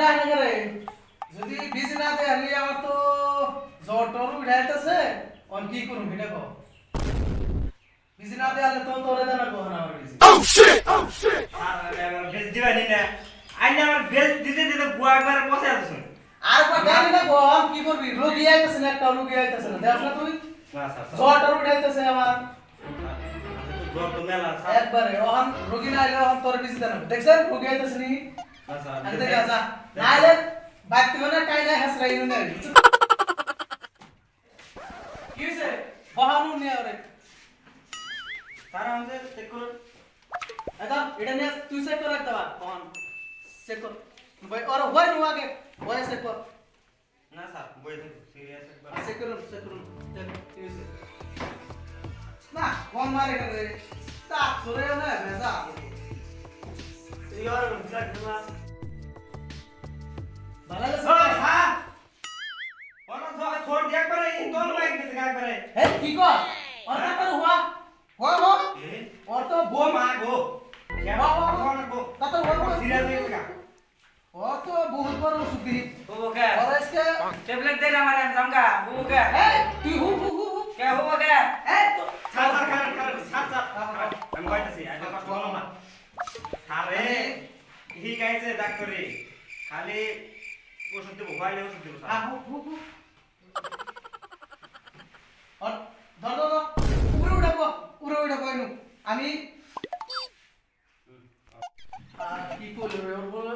দেয় না করে যদি বিজি না দেয় আমি আমার তো জ্বর টর উঠাইতেছে অন কি করুম এটা কো বিজি না দেয় তো তোরে দেনা কো না আমার বিজি Oh shit! আর আমার বেজ দিবানি না আইনা আমার বেজ দিতে দিতে বুয়া একবার পয়সা আছে আর কো দেয় না কো কি করবি রোগী আইতেছে না একটা রোগী আইতেছে না দেখ না তুই না স্যার জ্বর টর উঠাইতেছে আমার জ্বর তো মেলা স্যার একবারে ওহন রোগী না আইলে ওহন তোরে বিজি দেনা দেখছেন রোগী আইতেছে নি স্যার আরে দেখ যা না আইলে বাইতে মানে টাইলে হাসরাই নে কি হইছে বহানু নিয়ে আরে স্যার আমাদের চেক করুন এটা এটা নিয়ে তুই চেক করে রাখতে পার বহান চেক কর ভাই আর হয় নো আগে ওই চেক কর না স্যার বই দিন সিরিয়াস একবার চেক করুন দেখ কি হইছে না কোন মারে করে তা করে না মেজা ইয়ার স্যার না ভালো লাগছে ওই স্যার ওনা তো छोड़ दिया पर इन दोनों लाइन कैसे काय करे হে কি কর আর না কর হুয়া হো और तो वो मां गो क्या कौन गो ता तो हो सीरियस है इसका और तो बहुत बड़ा सुखी वो क्या और इसके टेबलेट दे रहा हमारे समझा वो क्या ए तू हु क्या हुआ क्या ए तो सर हम going to see I don't know ना अरे ही कैसे डॉक्टर रे खाली ওষুধ দেব ভাই ওষুধ দেব हां স্যার हु और ধর উড়ে উড়াবো এনু আমি কি করব ওর বলে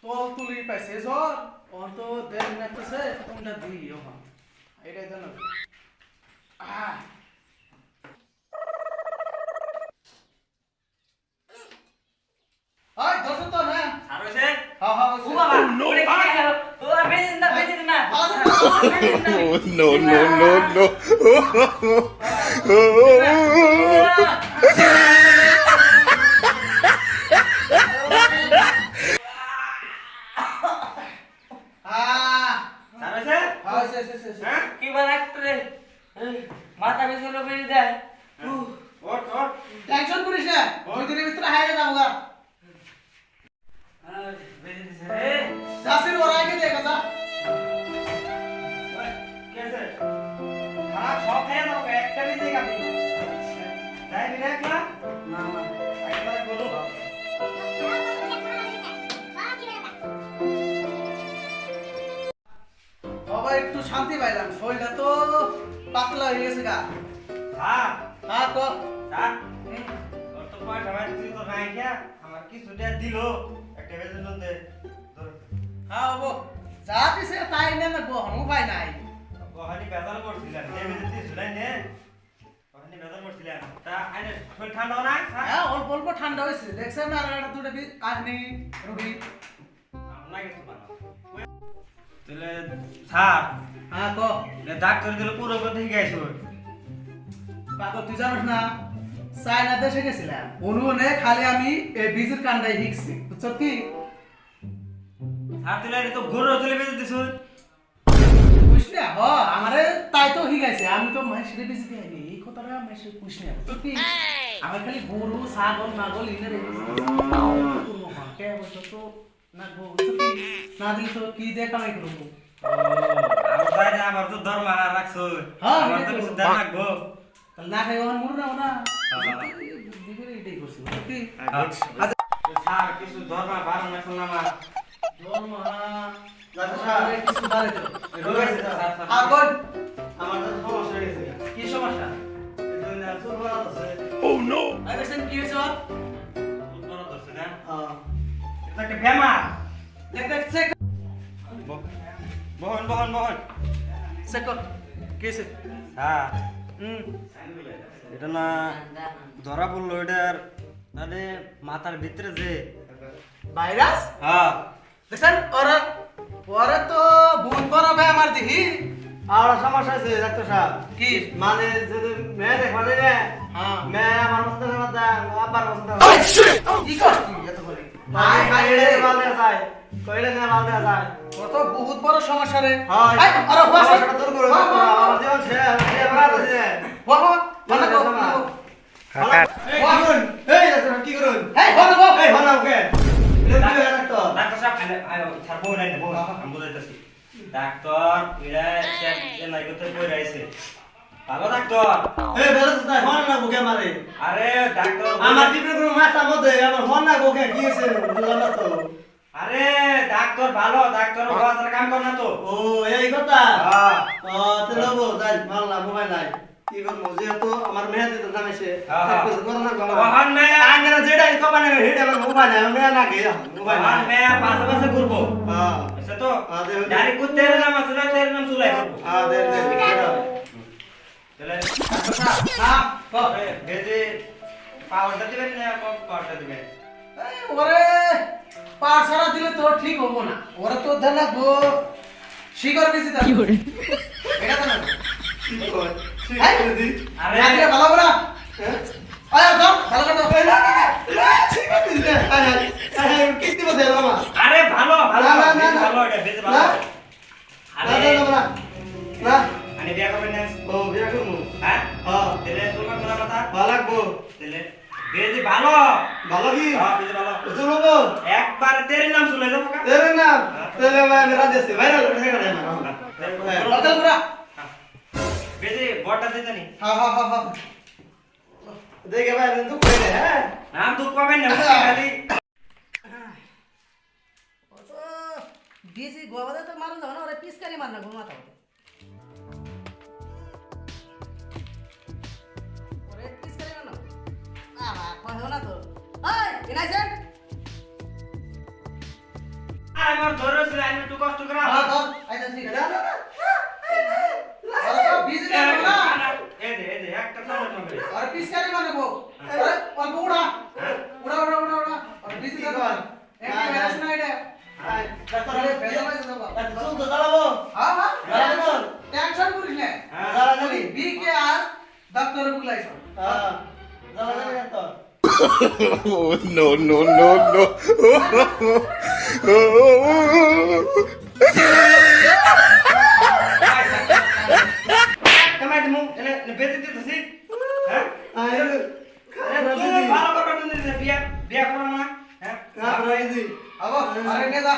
তো তুলি পাইছে জ্বর ওর তো দেন নাকতেছে কোনটা দিই ওখান এটাই দেন ওই দশ তো না আর হইছে হ্যাঁ হ্যাঁ ও বাবা ওরে কি হলো ও বেজিন না Oh no no no no! আর হইছে হ্যাঁ কি বল ডাক্তারে মাথা বেশি হলো বেরিয়ে দেয় ওট ওট টেনশন করিস না দুই দিনের ভিতরে হাইরে যাবো বেরিয়ে দিছে রে জাসির ওর আগে দেখা যা कैसे খারাপ সব খেয়ে দাও একটা भी देगा তাই বিরাট না না না একবার বলো বাবা একটু শান্তি পাইলাম শরীরটা তো পাতলা হয়ে গেছে গা হ্যাঁ হ্যাঁ তো স্যার তোর তো পাঁচ আমার তুই তো নাই क्या আমার কি সুবিধা দিলো একটা বেজন দে ধর হ্যাঁ বাবু যা দিছে তাই না না বহন উপায় নাই কহানি বেজাল করছিলাম যে বেজন তুই শুনাই নে কহানি বেজাল করছিলাম তা আইনে শরীর ঠান্ডা না হ্যাঁ অল্প অল্প ঠান্ডা হয়েছে দেখছেন আর একটা দুটো কাহিনী রুগী আমরা কিছু বানাও তাহলে স্যার হ্যাঁ তো ডাক্তার দিলে পুরো কথা ঠিক আছে পাগল তুই জানিস না চায়না দেশে গেছিলাম অনুনে খালি আমি এই বীজের কান্ডাই শিখছি বুঝছো কি স্যার তুলে তো গরু তুলে বেজে দিছ বুঝলি হ আমারে তাই তো শিখাইছে আমি তো মাসিরে বেশি দিইনি এই কথাটা মাসিরে বুঝলি না বুঝছো কি আমার খালি গরু ছাগল নাগল ইনে রেখেছি কোনো হাঁটে বসে তো না গো বুঝছো কি না দিলে তো কি দিয়ে কামাই করবো আমার ভাই না আমার তো ধর্ম রাখছো হ্যাঁ, আমার তো এটা তো। কিছু দেন লাগবো তাহলে না খাই ওখানে মরে যাবো না হ্যাঁ। দিবেন এটাই করছি বুঝছো কি স্যার কিছু ধর্ম বারণ না শুনলাম কিছু বাড়ে তো রয়েছে স্যার আগন আমার তো সমস্যা হয়ে গেছে কি সমস্যা এই না সুর বড় আছে Oh no! আরে সেন কি হয়েছে সুর বড় আছে না হ্যাঁ এটা একটা বেমার দেখ দেখ চেক বহন বহন বহন চেক কর কি হয়েছে হ্যাঁ হুম এটা না ধরা পড়লো এটার মানে মাথার ভিতরে যে ভাইরাস হ্যাঁ দেখছেন ওরা ওরা তো ভুল করা ভাই আমার দেখি আর সমস্যা আছে ডাক্তার সাহেব কি মানে যদি মেয়ে দেখবালে রে হ্যাঁ মেয়ে আমার পছন্দ করে না আবার পছন্দ Oh shit! কি করছিস এত করে হাই হাই হাই হাই রে বালদে যায় কইলে না বালদে যায় ও তো বহুত বড় সমস্যা রে হ্যাঁ আই আরে হুয়া সে সেটা তোর করে আমার জীবন সে আমার আছে হুয়া হুয়া ভালো কর এই করুন এই ডাক্তার কি করুন এই ভালো কর এই ভালো ওকে এটা কি ডাক্তার ডাক্তার সাহেব আয় ছাড় বউ নাই বউ আমি বুঝাইতেছি ডাক্তার এরা নাই করতে কই রাইছে ভালো ডাক্তার এই বেলাস না হন না বুকে মারে আরে ডাক্তার আমার টিপে কোনো মাথা মধ্যে আমার হন না বুকে কি আছে বুঝলাম না তো আরে ডাক্তার ভালো ডাক্তার বাজার কাম কর না তো ও এই কথা হ্যাঁ তে লবো যাই মারলা মোবাইল নাই কি করব যেহেতু আমার মেহেদি তো নামেছে কিছু করো না বাবা ওহান মে আঙ্গরা যেটা কমানে হেডে আমার মোবাইল নাই মেয়া না গে মোবাইল ওহান নাই মে পাশে পাশে ঘুরবো হ্যাঁ আচ্ছা তো দে ডাইরেক্ট কুত্তে নাম আছে না তের নাম চুলাই করবো দে তাহলে হ্যাঁ তবে ভেজে পাউডার দিবেন না পাউডার দিবেন এই ওরে পাছাড়া দিলে তো ঠিক হবো না ওরে তো ধর লাগবো শিকড় বেশি দাও এটা তো না ঠিক কর ঠিক হ্যাঁ? করে দি আরে রাখলে ভালো করে আয় দাও ভালো করে দাও ঠিক আছে দে আয় কি দিব দে মামা আরে ভালো ভালো না, না, না, ভালো এটা ভেজে না। ভালো না আরে না না আনি বিয়া করবেন না ও বিয়া করমু হ্যাঁ হ্যাঁ তেলে তোমার কোন কথা ভালো লাগবো তেলে ভেজে ভালো ভালো কি হ্যাঁ ভেজে ভালো চলবো একবার তের নাম চলে যাবো কা তেরে না তেরে ভাই মেরা দেশে ভাইরাল উঠে গেল বদল পুরা ভেজে বড়টা দিতে নি হ্যাঁ হ্যাঁ হ্যাঁ হ্যাঁ দেখে ভাই তুই কই রে হ্যাঁ নাম তো পাবেন না খালি বেশি গোয়াবাদে তো মারুন যাবে না ওরা পিসকারি মার না গো মাথা ওরে পিসকারি মার না কয় হলো না তো এই এনাইছেন আমার ধরেছে আমি একটু কষ্ট করা হ্যাঁ দাও আইতাছি না না না ওরে তো বিজি না না এই যে একটা সামনে হবে ওরে পিসকারি মানে বউ ওরে অল্প উড়া উড়া উড়া উড়া উড়া ওরে বিজি না একটু মেরাস না এটা আয় তোরে বেজা বাইছে দাও চল তো চালাবো হ্যাঁ হ্যাঁ চালাবো টেনশন করিস না চালা খালি যাবি বিকে আর ডাক্তারে বুলাইছ হ্যাঁ চালা যাবি তো Oh, no, no, no, no. কেমন তুমি এনে বেজে দিতেছি হ্যাঁ আয় তুমি ভালো করবে তুমি বিয়া বিয়া করো না হ্যাঁ রাইজি আবো আরে নে যা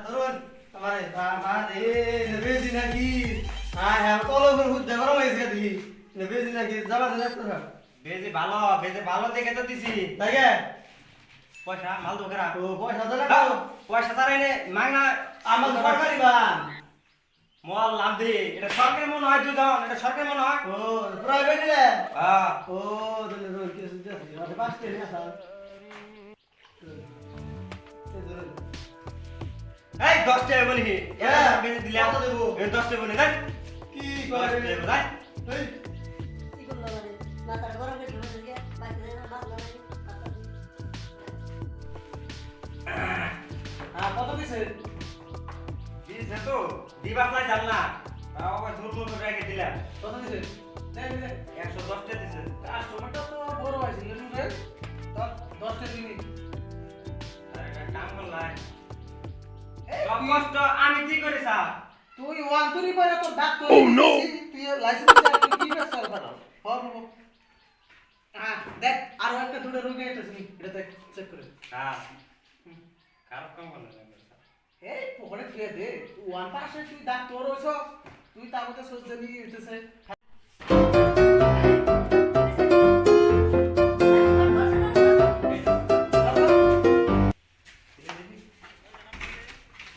ধরুন আমারে মা দে নেবেজি নাকি হ্যাঁ হ্যাঁ তলো উপর হুদ্দা গরম হয়েছে দেখি নেবেজি নাকি যাবা দে তো বেজে ভালো দেখে তো দিছি তাইগে পয়সা মাল তো করা ও পয়সা তো লাগো পয়সা তার এনে মাগনা আমার সরকারি বান মল লাভ দি এটা সরকারি মনে হয় তুই দাও এটা সরকারি মনে হয় ও প্রাইভেট রে হ্যাঁ ও দলে দলে কি সুবিধা আছে আরে বাস কে না স্যার এই 10 টাকা বলি হ্যাঁ, বেজে দিলাম কত দেবো? এই 10 টাকা বলি দেখ কি 10 করে টাকা দেখ এই কি করলো মানে মাথাটা গরম করে ঢুকে গিয়ে বাইরে না মারলো না হ্যাঁ কত দিছে দিছে তো দিবা চাই জান না তাও আবার ঝুল মুল করে রেখে দিলাম কত দিছে দে দে 110 টাকা দিছে কাস্টমারটা তো বড় হইছে রে তো 10 টা দিবি আরে একটা কাম করলাই এই সব কষ্ট আমি কি করি স্যার তুই ওয়ান্তুরি পরে তো ডাক্তার Oh, no! তুই লাইসেন্স তুই কি ব্যবসা করবা বাবা হ্যাঁ দেখ আরো একটা দুটো রোগী আইতাছে এটা দেখ চেক করে হ্যাঁ খারাপ কাম করলে এই পকেটে ফিরে দে তুই ওয়ান পাশে তুই ডাক্তার হইছ তুই তার মধ্যে সজ্জনি হইতেছে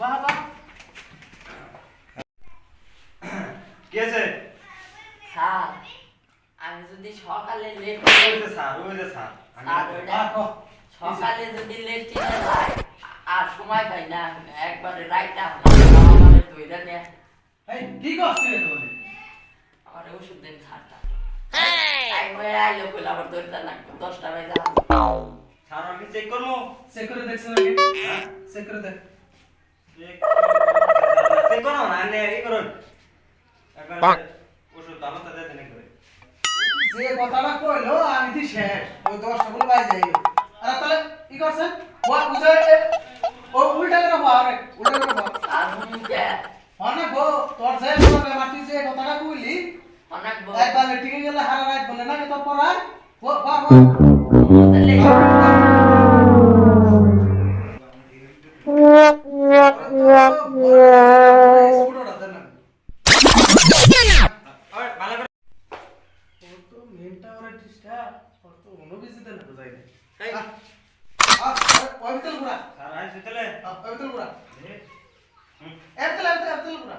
বাহ বাহ কি আছে স্যার আমি যদি সকালে লেট ওই স্যার স্যার ওইটা সকালে যদি লেট করে যাই আর সময় পাই না একবারে রাইট আমারে ধইরা নিয়ে এই কি কষ্ট রে তোর আমার ওষুধ দেন স্যারটা টাইম হয়ে আইলো কইলা আবার ধরতে লাগবে 10টা বাজে স্যার আমি চেক করবো চেক করে দেখছ নাকি হ্যাঁ চেক করে দেখ চেক করো না নে এই করুন একবার ওষুধ দাম তো দেন করে যে কথাটা কইলো আমি দি শেষ ওই 10টা বলে বাই যাইলো আর তাহলে কি করছেন ওয়া বুঝে ও উল্টা করে হওয়া রে উল্টা করে হওয়া আর মুকে অনেক গো তোর যে বলে মাটি যে কথাটা কইলি অনেক একবার লেটিকে গেলে হারা রাত বলে না তোর পর আর ও বাহ বলে ওর তো অনুবিজি দেন বুঝাই না এই ওই ভিতর ঘুরা স্যার আইছে তাহলে ওই ভিতর ঘুরা এ হুম এর ঘুরা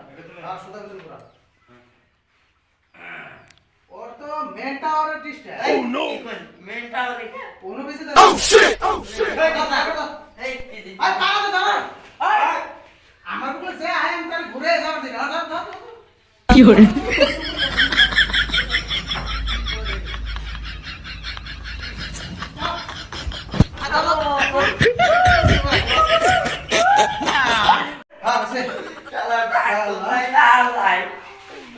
ভিতরে। হ্যাঁ সুদা ভিতর ঘুরা ওর তো মেনটা ওর ডিস্টার্ব Oh no! মেনটাও রেখে অনুবিজি দেন Oh shit! Oh shit! এই কথা এই পিজি আর টাকা তো দাও আমার বলে যে আয় আমি তাহলে ঘুরে যাবো দিন ধর কি হরে হ্যাঁ বসে চলো তাই না আলাই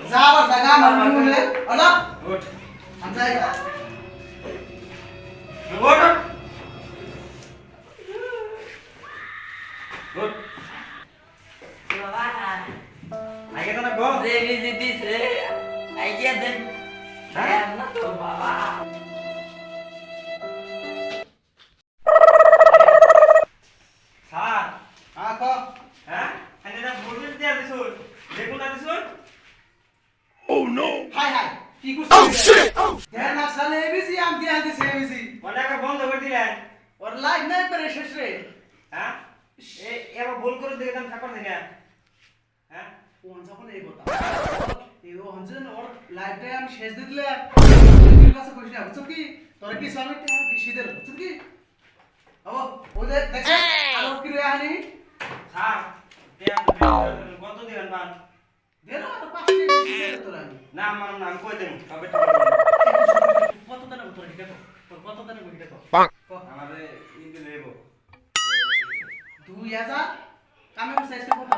যা আবার জায়গা আমার মনে হলো ওঠ আমি যাই ওঠ ওঠ বাবা আগে তো না গো যে বিজি দিছে আইয়া দেন হ্যাঁ না তো বাবা স্যার হ্যাঁ কো হ্যাঁ আরে না বুঝিস দিয়া দিছুন দেখুন না দিছুন Oh no! হাই হাই কি করছিস Oh shit! Oh! দেখ না সালে এবিসি আমি দিয়ে দিছি এবিসি ওটা বন্ধ করে দিলেন ওর লাইভ নাই করে শেষ রে হ্যাঁ এই এবার ভুল করে দেখে দাম ঠাকুর দেখে হ্যাঁ কোন যখন এই কথা এই ও হঞ্জন ওর লাইভটা আমি শেষ দিয়ে দিলে তুই কাছে কইছ না বুঝছ কি তোর কি সামনে বেশি দের বুঝছ কি আবো ওদের দেখছ আর ওর কি রে আনি স্যার দেয়া কত দিবেন বান দেন আর পাঁচটি বেশি দের তোর আমি না আমার নাম কই দেন কবে কত দানা তোর কি দেখো তোর কত দানা কই দেখো Bonk. আমারে ইন দেব 2000 কামে সাইজ কত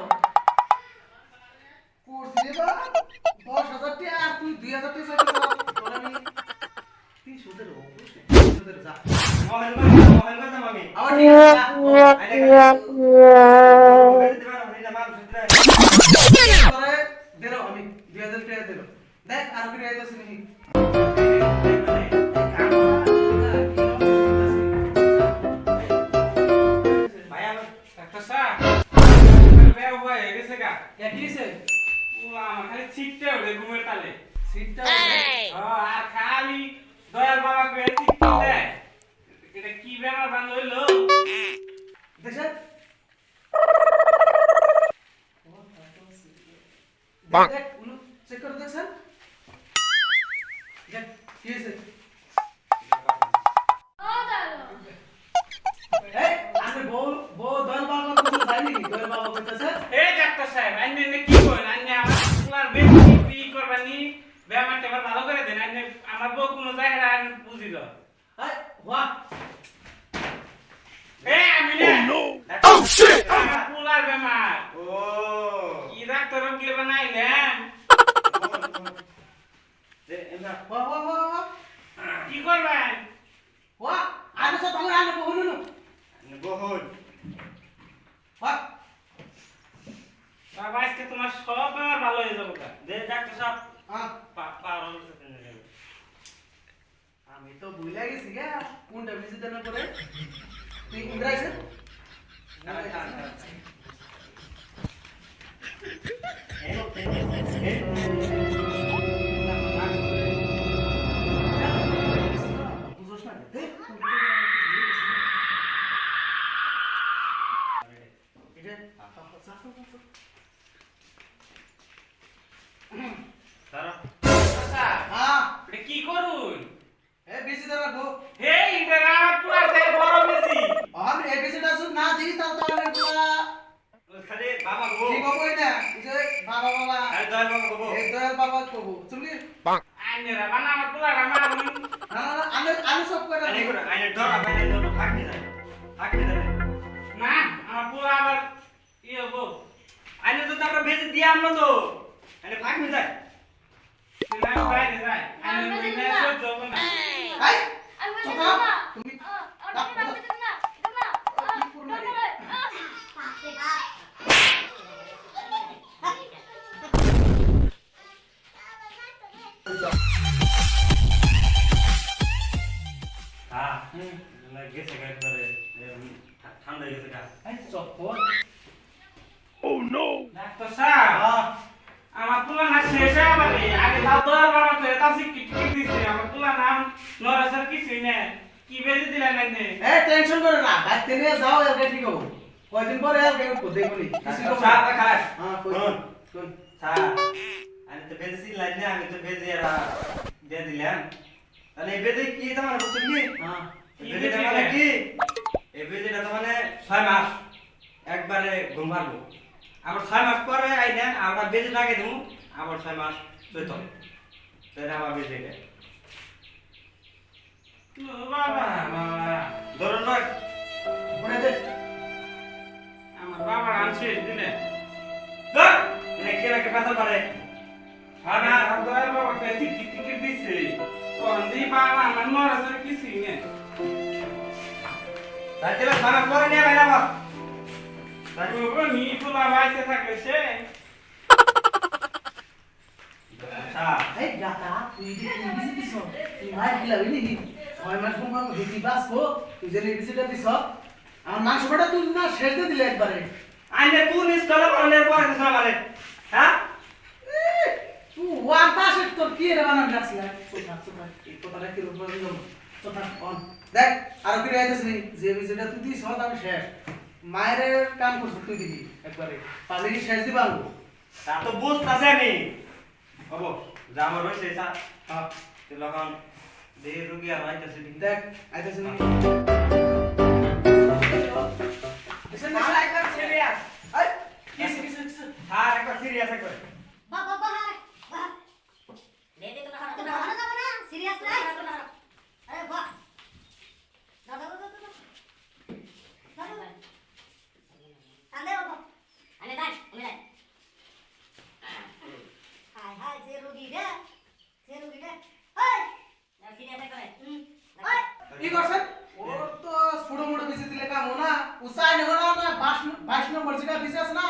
কোর্স দেবা 10000 টাকা আর তুই 2000 টাকা সাইজ তোর আমি 300 দের ও 300 দের যা মোহন গঞ্জ আমি আবার ঠিক আছে যা। আইলে দিবা না হইনা মাল সুতরা তোরে দেরো আমি 2000 টাকা দেরো দেখ আর কি আইতাছিস নাকি ভাই আমি একটা স্যার বেয়া হয়ে গেছে গা কিছে পুরা আমার খালি ছিটতে ওঠে ঘুমের তালে সিটটা আর খালি দয়াল বাবা কে ছিটতে দেয় এটা কি বেমার বান হইলো দেখছেন বাহ। দেখ উনি চেক করে দেখছেন দেখ কি হয়েছে এই আমি বউ দয়াল বাবা কাছে যাই নাকি দয়াল বাবা কইতাছে এই ডাক্তার সাহেব আইনে নে কি কইন আইনে আমার পুরার বেশি পি করবানি বেমার টেমার ভালো করে দেন আইনে আমার বউ কোনো জায়গা আর বুঝি দাও এই ওয়া এই আমি না Oh no! Oh shit! আমার পুরার বেমার ও কি ডাক্তার গলে বানাইলেন দে এমনা ওয়া কি করবেন ওয়া আমি সব ভালো আনে বহু নুনু বহুত ওয়া বাবা আজকে তোমার সব বেমার ভালো হয়ে যাবে গা দে ডাক্তার সাহেব হ্যাঁ পাওয়ার আমি তো ভুলে গেছি গা কোনটা বেশি দেনা করে তুই ইন্দ্রাইছে বুঝোস না দেখ এটা সারা আচ্ছা হ্যাঁ এটা কি করুন এ বেশি দেনা গো হে এটা আমার পুরা থেকে বড় বেশি আমি এ বেশি দাসু না দিই তাও তো আমি পুরা খালি বাবা গো ঠিক হবই না যে বাবা বাবা আর দয়াল বাবা গো এই দয়াল বাবা কব তুমি আইনেরা বানা আমার পুরা আমার না না আমি সব করে আইনে করে আইনে ধরা বাইরে ধরা থাকতে যায় না আমার পুরা আবার ইয়ে গো আইনে তো আমরা ভেজে দিয়ে আমরা তো আইনে থাকতে যায় না বাইরে যায় আইনে বিনা সহ্য হবে না এই আমি চুপ বলছি না তুমি আমি বলছি না হ্যাঁ গেছে গায়ে করে ঠান্ডা গেছে গা এই চপ্পল Oh no! ডাক্তার সাহেব হ্যাঁ আমার পোলা না শেষ হয়ে আমার আগে তাও দয়াল বাবা তো এটা শিক্ষিত দিচ্ছে আমার পোলা নাম নরাসের কিছুই না কি বেজে দিলেন না এ টেনশন করে না বাইতে নিয়ে যাও এর ঠিক হবো কয়দিন পরে আর কেউ কোথায় বলি কিছু তো স্যার খারাপ হ্যাঁ কই শুনুন। কোন স্যার আমি তো বেজে লাইন না আমি তো বেজে দিয়ে দিলাম তাহলে এই বেজে কি তোমার বুঝছেন কি হ্যাঁ এই বেজেটা মানে কি এই বেজেটা তো মানে 6 মাস একবারে ঘুম পারবো আবার 6 মাস পরে আইনা আমরা বেজে লাগে দেবো আবার 6 মাস চৈত সেটা আমার বেজে বাবা ধরুন না মনে দে আমার বাবা আনছে দিলে ধর মানে কে রাখে পাতা পারে আমার দয়াল বাবা কে শিক্ষিত দিচ্ছে কোন দি বাবা আমার নরাসের কিছুই না তাহলে 6 মাস পরে নিয়ে বাইরে আবার ও নি পোলা বাইসে থাকে সে আচ্ছা এই গাতা তুই কি বিজি দিছ তুই ভাই খিলাবি নি 6 মাস ঘুম পাবো হিতি বাস কো তুই যে বিজিটা দিছ আমার মাংস বড়া তুই না শেষ দিয়ে দিলে একবারে আইনে কোন স্কুলে পড়লে পড়ে দিছ আমারে হ্যাঁ তুই ওয়ান পাশে তোর কি রে বানাবি রাখছিস সোফা সোফা এই কথাটা কি রূপ বলে দিলাম সোফা অন দেখ আর কি রাইতেছ নি যে বিজিটা তুই দিছ আমি শেষ মায়ের কাম করছ তুই দিবি একবারে পাবি কি শেষ দিবা আনবো তা তো বুঝতাছে আমি বাবু যা আমার হইছে স্যার হ্যাঁ তুই লখন দেহে রুগী আর আইতাছে দেখি দেখ আইতেছ নি একবার সিরিয়াস এই কিছু স্যার একবার সিরিয়াস একবার বাহ বাহ বাহ বাহ দে দে তো না হারা যাবে না সিরিয়াস নাই আরে বাহ দাদা দাদা দাদা দাদা আলে বাবা আলে দাই আমি দাই হাই হাই যে রোগী রে এই না সিরিয়াস করে ওই কি করছ ওর তো ছোট মোটো বিসি দিলে কাম हो না উসাই নেগো না 22 নম্বর যেটা বিসি আছে না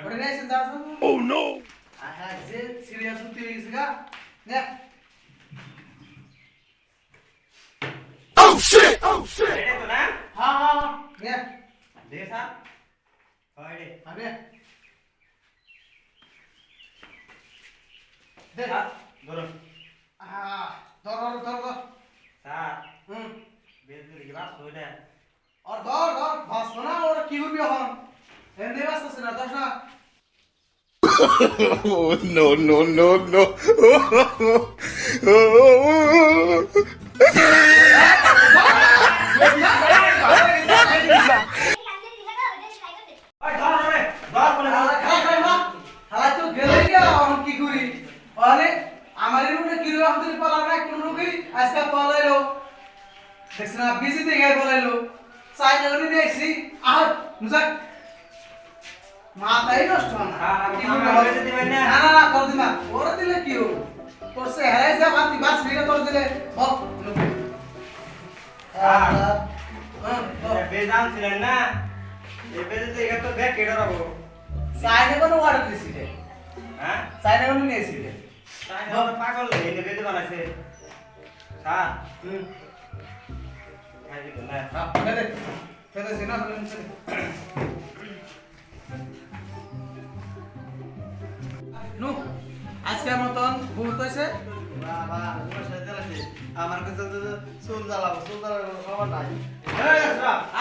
ওটা নেই সেন যাও Oh no! আহা যে সিরিয়াস হতে গেছে গা নে Oh shit! Oh shit! এটা তো না হ্যাঁ হ্যাঁ নে দে স্যার হয় রে আবে দে স্যার ধরুন আহ ধর স্যার হুম বেদ দিকে বাস হইলে আর ধর বাস না ওরা কি করবি এখন এন্ডে বাসছে না দশ না Oh no no no no! ওই ধর রে ধর বলে খাই মা হালা তো গেলে গিয়া এখন কি করি আরে আমাদের মনে কি রকম দিন পালা নাই কোন রোগী আজকে পালাইলো দেখছ না বিজি থেকে পালাইলো চাই লাগনি দেখছি আর মুজা মাথাই নষ্ট না কি করবে আমার বেশি দিবেন না। না কর দিমা ওরে দিলে কি হবো তোর সে হেরাই যা বাতি বাস ভিড়ে তোর দিলে হপ বেজান ছিলেন না এই বেজে তো এটা তো ব্যাগ কেটে রাখবো চাইনে কোনো অর্ডার দিছিলে হ্যাঁ চাইনে কোনো নিয়েছিলে তাই না পাগল এই বেজে বানাইছে স্যার হুম খাই দিবেন না ফেলে ফেলে সিনা ফেলে নিচে নু আজকের মতন বহুত হয়েছে বাবা তোমার সাথে আছে আমার কাছে তো চুল জ্বালাবো খবর নাই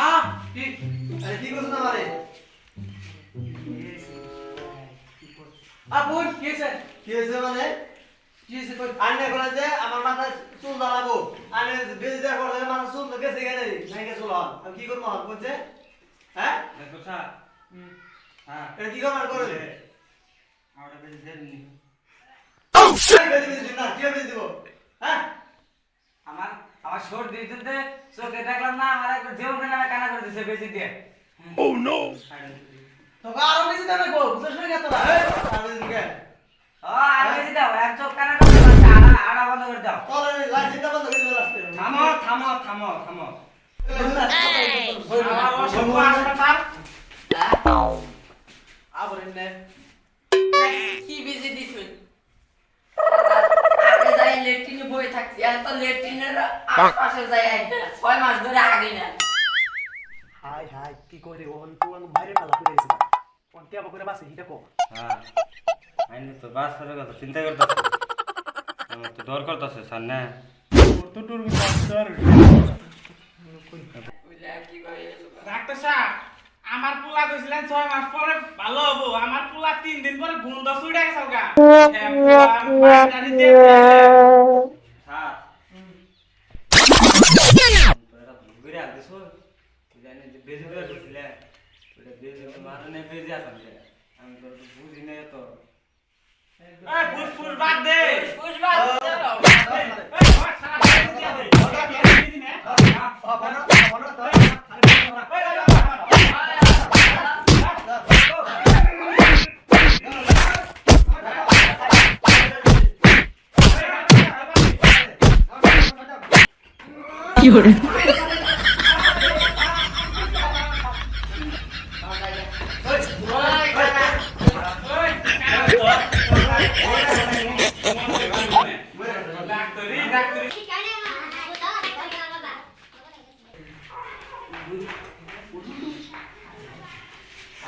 আ কি আরে কি করছ না আমারে বোন কি আছে কি হয়েছে মানে কি আছে কই আন্নে বলে যে আমার মাথায় চুল জ্বালাবো আন্নে বেশি দেওয়ার পরে মাথা চুল তো গেছে গেলে নাই গেছে চুল হন আমি কি করবো হন বলছে হ্যাঁ দেখো স্যার হ্যাঁ এটা কি করবার করে আমরা বেজে দেননি Oh shit! বেশি বেশি দিন না কি বেশি দিব হ্যাঁ আমার আমার শোট দিতে দে চোখে দেখলাম না আমার একবার জীবন কেন কানা করে দিছে বেশি দিয়ে Oh no! তো আরো বেশি দামে গো বুঝছ না কত আর বেশি দিকে ও আর বেশি দাও এক চোখ কানা করে দিছে আড়া বন্ধ করে দাও তলে লাইসেন্সটা বন্ধ করে দিবে লাস্টে থামো থামো থামো থামো আমার অসভ্য হাসপাতাল আবার নে কি বিজি দিছুন আগে যাই লেট্রিনে বই থাকছি আর তো লেট্রিনের আশপাশে যাই 6 মাস ধরে আগে না হাই হাই কি করে ওহন তো বাইরে পালা করে গেছে কোন টিয়া করে বাসে হিটা কো হ্যাঁ আইনে তো বাস করে কথা চিন্তা করতেছে আমার তো ডর করতেছে স্যার না তো তোর ডাক্তার বুঝলা কি কই ডাক্তার সাহেব আমার পোলা কইছিলেন 6 মাস পরে ভালো হবো আমার পোলা 3 দিন পরে গুণ দশ উড়ে গেছে গা হ্যাঁ পোলা মাটারি দিয়ে স্যার তোরা ঘুরে আসছো জানি যে বেজে করে ঢুকছিলে ওটা বেজে মারনে বেজে আসলে আমি তো বুঝি না তো এই ফুসফুস বাদ দে পুষ্পা এই বাস সারা দিয়ে দে দিদি না ডাক্তারি ডাক্তারি কি কানে না বুঝা না কথা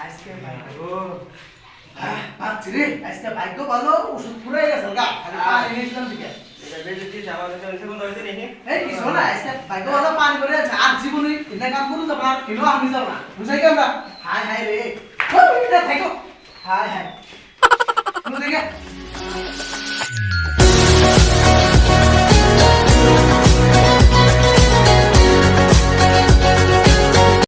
আজকে ভাগ্য পাচ্ছি রে আজকে ভাগ্য ভালো ওষুধ পুরাই গেছে গা খালি পানি নিয়েছিলাম দিকে এটা বেজে দিস আমার কাছে হইছে কোন হইছে নি এই কিছু না আজকে ভাগ্য ভালো পানি করে আছে আর জীবনে কিনা কাম করু যাব না কিনো আমি যাব না বুঝাই কেমন হাই হাই রে এটা থাকো হাই হাই তুমি দেখে